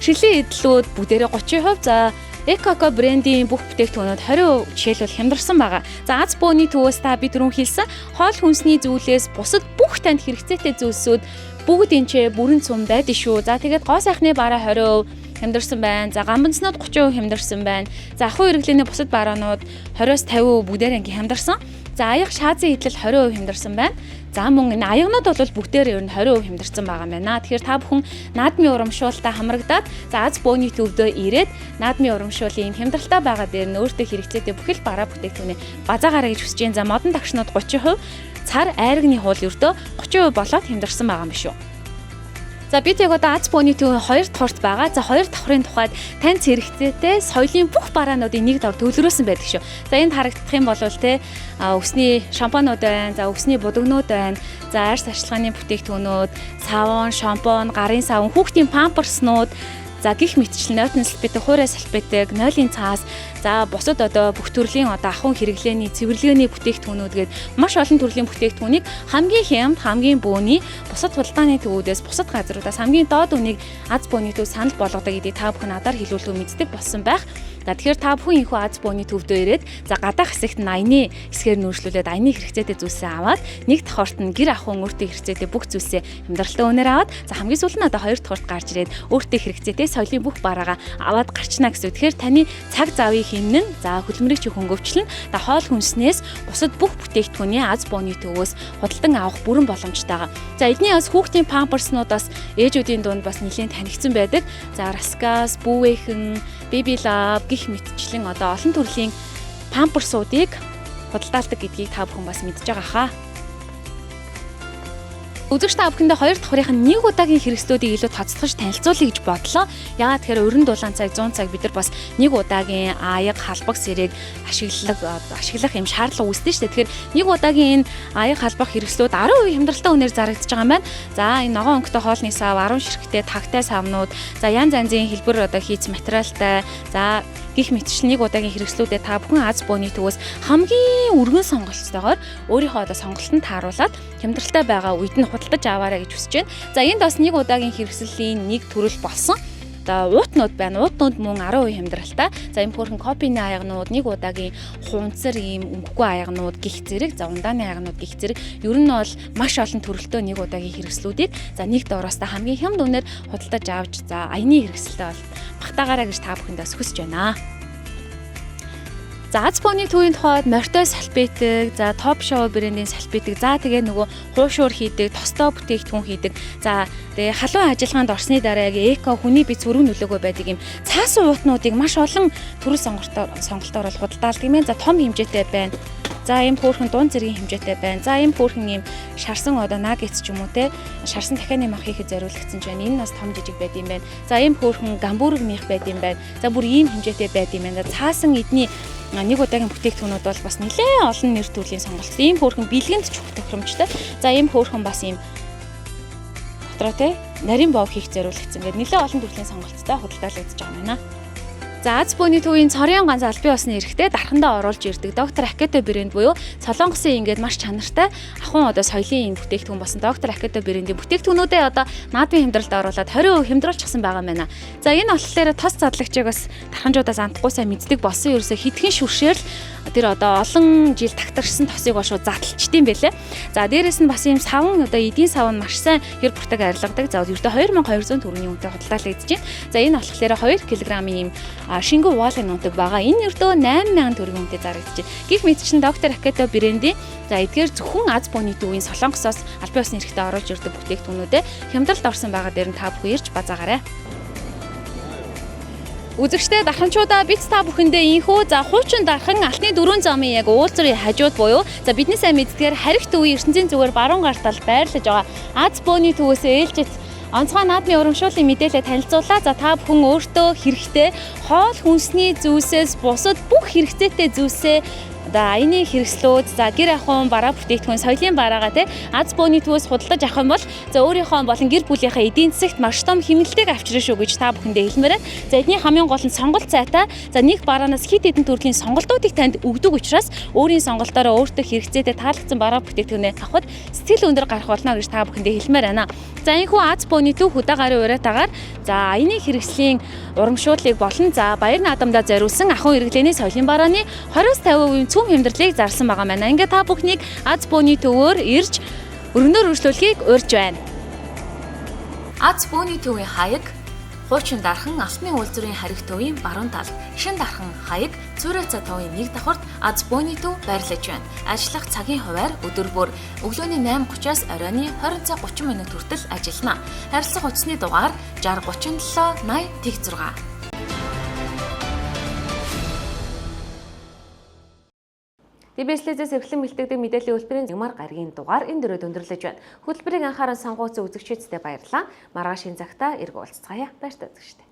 шилийн эдлүүд бүгдээрээ 30%. За Экоко брендийн бүх бүтээгдэхүүнүүд 20% жишээлбэл хямдарсан байгаа. За Аз бөөний төвөөс та бид түрүүн хэлсэн хоол хүнсний зүйлээс бусад бүх танд хэрэгцээтэй зүйлсүүд бүгд энчээ бүрэн цум байдаг шүү. За тэгээд гоо сайхны бараа 20% хямдарсан байна. За гамбанцнууд 30% хямдарсан байна. За ахуй хэрэглээний бусад бараанууд 20-50% бүгдээр ингээ хямдарсан. За аяг шаазын эдлэл 20% хямдарсан байна. За мөн энэ аягнууд бол бүгдээр ер нь 20% хямдарсан байгаа юм байна. Тэгэхээр та бүхэн наадмын урамшуулалтаа хамрагдаад за аз бөөний төвдөө ирээд наадмын урамшууллын хямдралтай байгаа дээр нь өөртөө хэрэгцээтэй бүхэл бараа бүтээгдэхүүний базаагаараа гэж хүсэж байна. За модон тагшнууд 30%, цар айрагны хуул ердөө 30% болоод хямдарсан байгаа юм шүү. За бид яг одоо аз бөөний төв 2 давхарт байгаа. За 2 давхрын тухайд тань зэрэгцээтэй соёлын бүх бараануудыг нэг давар төвлөрөөсөн байдаг шүү. За энд харагдах юм бол те өвсний шампунууд байна, за өвсний будагнууд байна, за арьс ашлагын бүтээгдэхүүнүүд, савн, шампунь, гарын савн, хүүхдийн памперснууд, за гих мэтчил нойтон салфетик, хуурай салфетик, нойлын цаас, за бусад одоо бүх төрлийн одоо ахуйн хэрэглээний цэвэрлэгээний бүтээгдэхүүнүүд гээд маш олон төрлийн бүтээгдэхүүнийг хамгийн хямд, хамгийн бөөний бусад худалдааны төвүүдээс бусад газруудаас хамгийн доод үнийг аз бөөний төв санал болгодог гэдгийг та бүхэн надаар хэлүүлэх мэддэг болсон байх. За тэгэхээр та бүхэн энэхүү аз бөөний төвдөө ирээд за гадаах хэсэгт нь аяны хэсгээр нүүрслүүлээд аяны хэрэгцээтэй зүйлсээ аваад нэг давхарт нь гэр ахуйн өөртөө хэрэгцээтэй бүх зүйлсээ хямдралтай өнөр аваад за хамгийн сүүл нь одоо 2 давхарт гарч ирээд өөртөө хэрэгцээтэй соёлын бүх бараагаа аваад гарчна гэсэн. Тэгэхээр таны цаг завыг хэмнэн за хөдөлмөрийг чи хөнгөвчлөн та хоол хүнснээс бусад бүх бүтээгдэхүүний аз бөөний төвөөс худалдан авах бүрэн боломжтойгоо. За эдний бас хүүхдийн памперснуудаас ээжүүдийн дунд бас нэлээд танигдсан байдаг. За раскас, бүүвэхэн, Baby Love гих мэтчлэн одоо олон төрлийн памперсуудыг худалдаалдаг гэдгийг та бүхэн бас мэдж байгаа хаа. Үзэгч та бүхэндээ 2 давхрын нэг удаагийн хэрэгслүүдийг илүү тоцлохж танилцуулъя гэж бодлоо. Яагаад тэгэхээр өрн дулаан цаг 100 цаг бид нар бас нэг удаагийн аяг халбаг сэрэг ашиглах юм шаардлага үүсдэг шүү дээ. Тэгэхээр нэг удаагийн энэ аяг халбах хэрэгслүүд 10% хямдралтай үнээр зарагдаж байгаа юм байна. За энэ ногоон өнгөтэй хоолны сав, 10 ширхтээ тагтай савнууд, за янз янзын хэлбэр одоо хийц материалтай, за гих мэтчил нэг удаагийн хэрэгслүүдэд та бүхэн аз бөөний төвөөс хамгийн өргөн сонголтойгоор өөрийнхөө одоо сонголтод тааруулаад хямдралтай байгаа үед нь худалдаж аваарай гэж хүсэж байна. За энд бас нэг удаагийн хэрэгслийн нэг төрөл болсон. Одоо уутнууд байна. Уутнууд мөн 10% хямдралтай. За энэ хөөрхөн копины аягнууд, нэг удаагийн хунцар ийм өнгөгүй аягнууд гих зэрэг, за ундааны аягнууд гих зэрэг. Ер нь бол маш олон төрөлтэй нэг удаагийн хэрэгслүүдийг за нэг дороос та хамгийн хямд үнээр худалдаж авч за аяны хэрэгсэлтэй бол багтаагаарай гэж та бүхэндээ хүсэж байна. За аз бөөний төвийн тухайд мортой салфетик, за топ шоу брендийн салфетик, за тэгээ нөгөө хуушуур хийдэг, тостой бүтээгдэхүүн хийдэг. За тэгээ халуун ажиллагаанд орсны дараа яг эко хүний бие зүрх нөлөөгөө байдаг юм цаасан уутнуудыг маш олон төрөл сонголтоор бол худалдаалдаг юм. За том хэмжээтэй байна. За ийм хөөрхөн дунд зэргийн хэмжээтэй байна. За ийм хөөрхөн ийм шарсан одоо наггетс ч юм уу те шарсан дахианы мах хийхэд зориулагдсан ч байна. Энэ бас том жижиг байд юм байна. За ийм хөөрхөн гамбург мих байд юм байна. За бүр ийм хэмжээтэй байд юм байна. Цаасан эдний нэг удаагийн бүтээгдэхүүнүүд бол бас нэлээд олон нэр төрлийн сонголт. Ийм хөөрхөн бэлгэнд чухал тохиромжтой. За ийм хөөрхөн бас ийм дотроо те нарийн бов хийх зориулагдсан. Ингээд нэлээд олон төрлийн сонголттой худалдаалагдаж байгаа юм байна. За аз бөөний төвийн цорын ганц албан ёсны эрэхтэй дархандаа оруулж ирдэг доктор Акето брэнд буюу Солонгосын ингээд маш чанартай ахуйн одоо соёлын бүтээгдэхүүн болсон доктор Акето брэндийн бүтээгдэхүүнүүдээ одоо наадмын хямдралд оруулаад 20% хямдруулчихсан байгаа юм байна. За энэ болохоор тос задлагчийг бас дарханжуудаас антахгүй сайн мэддэг болсон ерөөсө хитгэн шүршээр тэр одоо олон жил тагтарсан тосыг бол шууд задлчдсан байлээ. За дээрэс нь бас ийм савн одоо эдийн савн маш сайн хэр бүртэг арилгадаг. За ердөө 2200 төгрөгийн үнэтэй худалдаалагдаж байна. За энэ болохоор 2 кг-ийн ийм шингүү воолын унтаг байгаа. Энэ ердөө 8000 төгрөгийн үнэтэй зарагдаж байна. Гэх мэтчлэн доктор Акето брэндийн за эдгээр зөвхөн аз бөөний төвийн Солонгосоос албан ёсны эрэхтэй оруулж ирдэг бүтээгдэхүүнүүдэд хямдралд орсон байгаа дээр нь та бүхэн ирж базаагаарай. Үзэгчтэй дарханчуудаа бид та бүхэндээ инхүү за хуучин дархан алтны 4 замын яг уулзрын хажууд буюу за бидний сайн мэддгээр харих төвийн ертөнцийн зүгээр баруун гартал байрлаж байгаа аз бөөний төвөөс ээлжит онцгой наадмын урамшууллын мэдээлэл танилцууллаа. За та бүхэн өөртөө хэрэгтэй хоол хүнсний зүйлсээс бусад бүх хэрэгцээтэй зүйлсээ одоо аяны хэрэгслүүд за гэр ахуйн бараа бүтээгдэхүүн соёлын бараагаа те аз бөөний төвөөс худалдаж авах юм бол за өөрийнхөө болон гэр бүлийнхээ эдийн засагт маш том хэмнэлтийг авчирна шүү гэж та бүхэндээ хэлмээр байна. За эдний хамгийн гол нь сонголт цайтай. За нэг бараанаас хэд хэдэн төрлийн сонголтуудыг танд өгдөг учраас өөрийн сонголтоороо өөртөө хэрэгцээтэй таалагдсан бараа бүтээгдэхүүнээ авахд сэтгэл өндөр гарах болно гэж та бүхэндээ хэлмээр байна. За энэхүү аз бөөний төв хөдөө гарын уриатаагаар за аяны хэрэгслийн урамшууллыг болон за баяр наадамдаа зориулсан ахуйн хэрэглээний соёлын барааны 20-50% цөм хямдралыг зарсан байгаа маань. Ингээд та бүхнийг аз бөөний төвөөр ирж өргөнөөр үргэлжлүүлэхийг урьж байна. Аз бөөний төвийн хаяг Хуучин дархан алтны үйлдвэрийн харигт төвийн баруун талд, шин дархан хаяг Цүрэ цаа товын 1 давхарт аз бөөний төв байрлаж байна. Ажиллах цагийн хуваар өдөр бүр өглөөний 8:30-аас оройн 20 цаг 30 минут хүртэл ажиллана. Харилцах утасны дугаар 6037 80 6. ТБС-лээс эвлэн бэлтгэдэг мэдээллийн үйлдвэрийн Нямар гарагийн дугаар энэ дөрөв өндөрлөж байна. Хөтөлбөрийг анхааран сонгууц үзэгчдтэй баярлалаа. Маргааш шинэ цагтаа эрг уулзцаая. Баяртай үзэгчдээ.